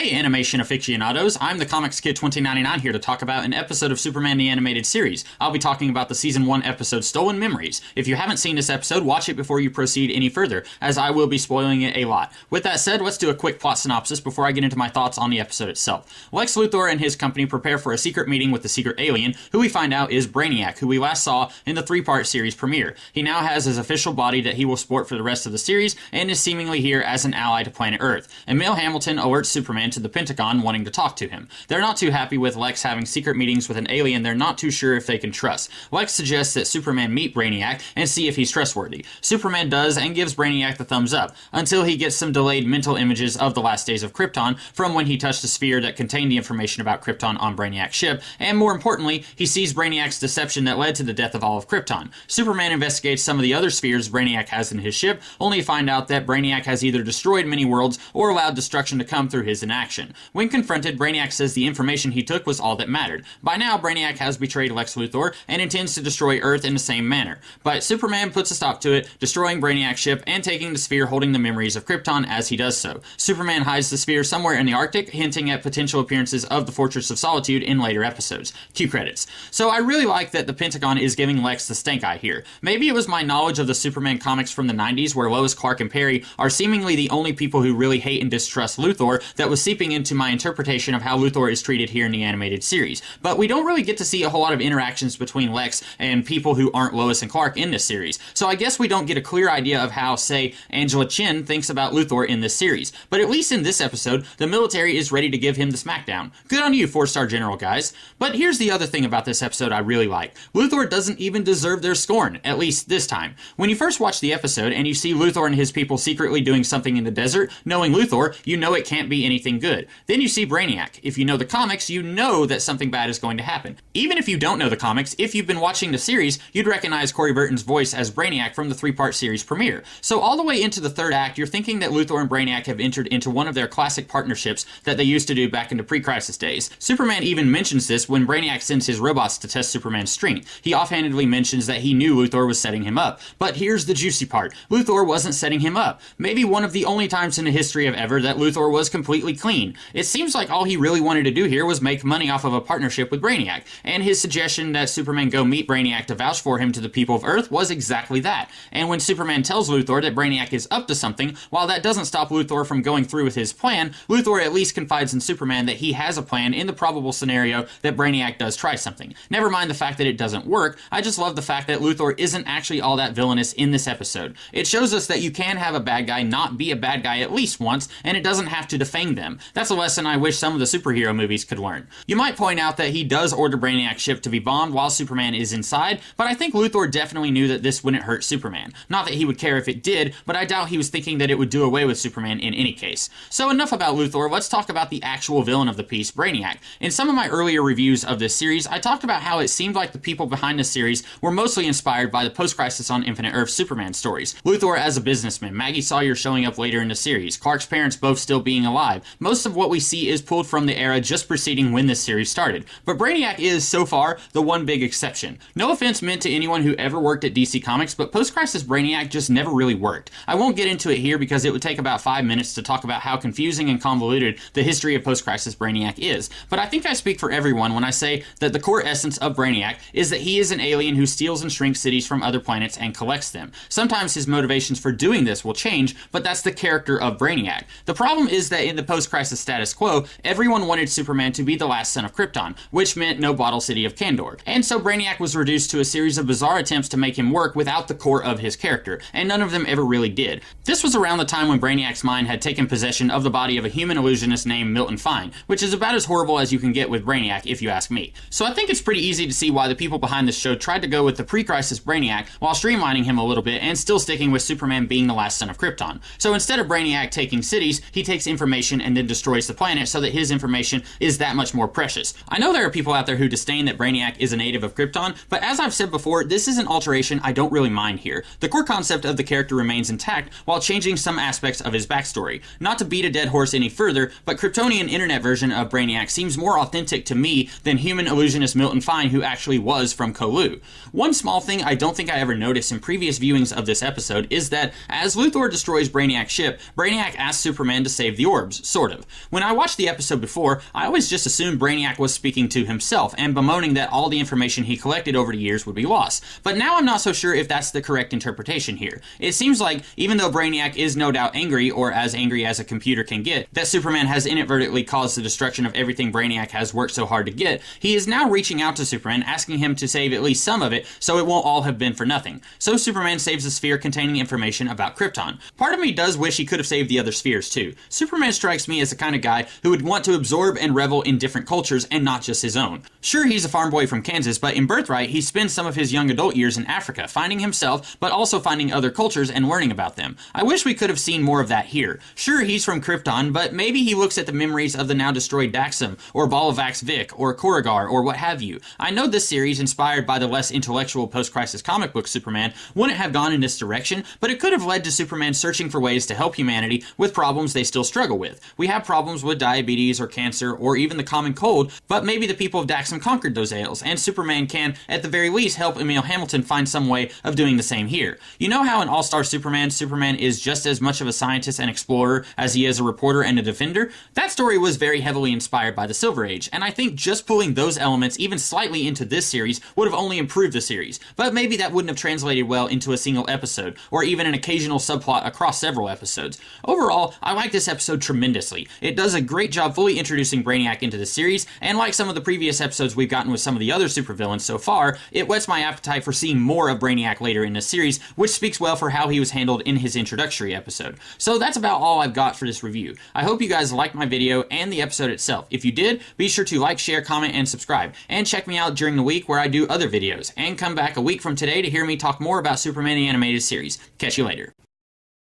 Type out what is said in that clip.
Hey animation aficionados, I'm the Comics Kid 2099 here to talk about an episode of Superman the Animated Series. I'll be talking about the Season 1 episode Stolen Memories. If you haven't seen this episode, watch it before you proceed any further, as I will be spoiling it a lot. With that said, let's do a quick plot synopsis before I get into my thoughts on the episode itself. Lex Luthor and his company prepare for a secret meeting with the secret alien, who we find out is Brainiac, who we last saw in the 3-part series premiere. He now has his official body that he will sport for the rest of the series, and is seemingly here as an ally to planet Earth. Emil Hamilton alerts Superman to the Pentagon wanting to talk to him. They're not too happy with Lex having secret meetings with an alien they're not too sure if they can trust. Lex suggests that Superman meet Brainiac and see if he's trustworthy. Superman does and gives Brainiac the thumbs up, until he gets some delayed mental images of the last days of Krypton from when he touched the sphere that contained the information about Krypton on Brainiac's ship, and more importantly, he sees Brainiac's deception that led to the death of all of Krypton. Superman investigates some of the other spheres Brainiac has in his ship, only to find out that Brainiac has either destroyed many worlds or allowed destruction to come through his inaction. When confronted, Brainiac says the information he took was all that mattered. By now, Brainiac has betrayed Lex Luthor and intends to destroy Earth in the same manner. But Superman puts a stop to it, destroying Brainiac's ship and taking the sphere holding the memories of Krypton as he does so. Superman hides the sphere somewhere in the Arctic, hinting at potential appearances of the Fortress of Solitude in later episodes. Cue credits. So I really like that the Pentagon is giving Lex the stank eye here. Maybe it was my knowledge of the Superman comics from the 90s where Lois, Clark, and Perry are seemingly the only people who really hate and distrust Luthor that was seeping into my interpretation of how Luthor is treated here in the animated series. But we don't really get to see a whole lot of interactions between Lex and people who aren't Lois and Clark in this series. So I guess we don't get a clear idea of how, say, Angela Chen thinks about Luthor in this series. But at least in this episode, the military is ready to give him the smackdown. Good on you, 4-star general, guys. But here's the other thing about this episode I really like. Luthor doesn't even deserve their scorn, at least this time. When you first watch the episode and you see Luthor and his people secretly doing something in the desert, knowing Luthor, you know it can't be anything good. Then you see Brainiac. If you know the comics, you know that something bad is going to happen. Even if you don't know the comics, if you've been watching the series, you'd recognize Corey Burton's voice as Brainiac from the 3-part series premiere. So all the way into the 3rd act, you're thinking that Luthor and Brainiac have entered into one of their classic partnerships that they used to do back in the pre-crisis days. Superman even mentions this when Brainiac sends his robots to test Superman's strength. He offhandedly mentions that he knew Luthor was setting him up. But here's the juicy part. Luthor wasn't setting him up. Maybe one of the only times in the history of ever that Luthor was completely clean. It seems like all he really wanted to do here was make money off of a partnership with Brainiac, and his suggestion that Superman go meet Brainiac to vouch for him to the people of Earth was exactly that. And when Superman tells Luthor that Brainiac is up to something, while that doesn't stop Luthor from going through with his plan, Luthor at least confides in Superman that he has a plan in the probable scenario that Brainiac does try something. Never mind the fact that it doesn't work, I just love the fact that Luthor isn't actually all that villainous in this episode. It shows us that you can have a bad guy not be a bad guy at least once, and it doesn't have to defame them. That's a lesson I wish some of the superhero movies could learn. You might point out that he does order Brainiac's ship to be bombed while Superman is inside, but I think Luthor definitely knew that this wouldn't hurt Superman. Not that he would care if it did, but I doubt he was thinking that it would do away with Superman in any case. So enough about Luthor, let's talk about the actual villain of the piece, Brainiac. In some of my earlier reviews of this series, I talked about how it seemed like the people behind the series were mostly inspired by the post-Crisis on Infinite Earth Superman stories. Luthor as a businessman, Maggie Sawyer showing up later in the series, Clark's parents both still being alive. Most of what we see is pulled from the era just preceding when this series started. But Brainiac is, so far, the one big exception. No offense meant to anyone who ever worked at DC Comics, but post-Crisis Brainiac just never really worked. I won't get into it here because it would take about 5 minutes to talk about how confusing and convoluted the history of post-Crisis Brainiac is. But I think I speak for everyone when I say that the core essence of Brainiac is that he is an alien who steals and shrinks cities from other planets and collects them. Sometimes his motivations for doing this will change, but that's the character of Brainiac. The problem is that in the post-Crisis status quo, everyone wanted Superman to be the last son of Krypton, which meant no Bottle City of Kandor. And so Brainiac was reduced to a series of bizarre attempts to make him work without the core of his character, and none of them ever really did. This was around the time when Brainiac's mind had taken possession of the body of a human illusionist named Milton Fine, which is about as horrible as you can get with Brainiac if you ask me. So I think it's pretty easy to see why the people behind this show tried to go with the pre-Crisis Brainiac while streamlining him a little bit and still sticking with Superman being the last son of Krypton. So instead of Brainiac taking cities, he takes information and then destroys the planet so that his information is that much more precious. I know there are people out there who disdain that Brainiac is a native of Krypton, but as I've said before, this is an alteration I don't really mind here. The core concept of the character remains intact while changing some aspects of his backstory. Not to beat a dead horse any further, but Kryptonian internet version of Brainiac seems more authentic to me than human illusionist Milton Fine, who actually was from Colu. One small thing I don't think I ever noticed in previous viewings of this episode is that as Luthor destroys Brainiac's ship, Brainiac asks Superman to save the orbs, sort of. live. When I watched the episode before, I always just assumed Brainiac was speaking to himself and bemoaning that all the information he collected over the years would be lost. But now I'm not so sure if that's the correct interpretation here. It seems like, even though Brainiac is no doubt angry, or as angry as a computer can get, that Superman has inadvertently caused the destruction of everything Brainiac has worked so hard to get, he is now reaching out to Superman, asking him to save at least some of it, so it won't all have been for nothing. So Superman saves a sphere containing information about Krypton. Part of me does wish he could have saved the other spheres too. Superman strikes me as the kind of guy who would want to absorb and revel in different cultures and not just his own. Sure, he's a farm boy from Kansas, but in Birthright, he spends some of his young adult years in Africa, finding himself, but also finding other cultures and learning about them. I wish we could have seen more of that here. Sure, he's from Krypton, but maybe he looks at the memories of the now destroyed Daxam, or Balavax Vic, or Korugar, or what have you. I know this series, inspired by the less intellectual post-crisis comic book Superman, wouldn't have gone in this direction, but it could have led to Superman searching for ways to help humanity with problems they still struggle with. We have problems with diabetes or cancer or even the common cold, but maybe the people of Daxam conquered those ails, and Superman can, at the very least, help Emil Hamilton find some way of doing the same here. You know how in All-Star Superman, Superman is just as much of a scientist and explorer as he is a reporter and a defender? That story was very heavily inspired by the Silver Age, and I think just pulling those elements even slightly into this series would have only improved the series, but maybe that wouldn't have translated well into a single episode, or even an occasional subplot across several episodes. Overall, I like this episode tremendously. It does a great job fully introducing Brainiac into the series, and like some of the previous episodes we've gotten with some of the other supervillains so far, it whets my appetite for seeing more of Brainiac later in the series, which speaks well for how he was handled in his introductory episode. So that's about all I've got for this review. I hope you guys liked my video and the episode itself. If you did, be sure to like, share, comment, and subscribe. And check me out during the week where I do other videos. And come back a week from today to hear me talk more about Superman the Animated Series. Catch you later.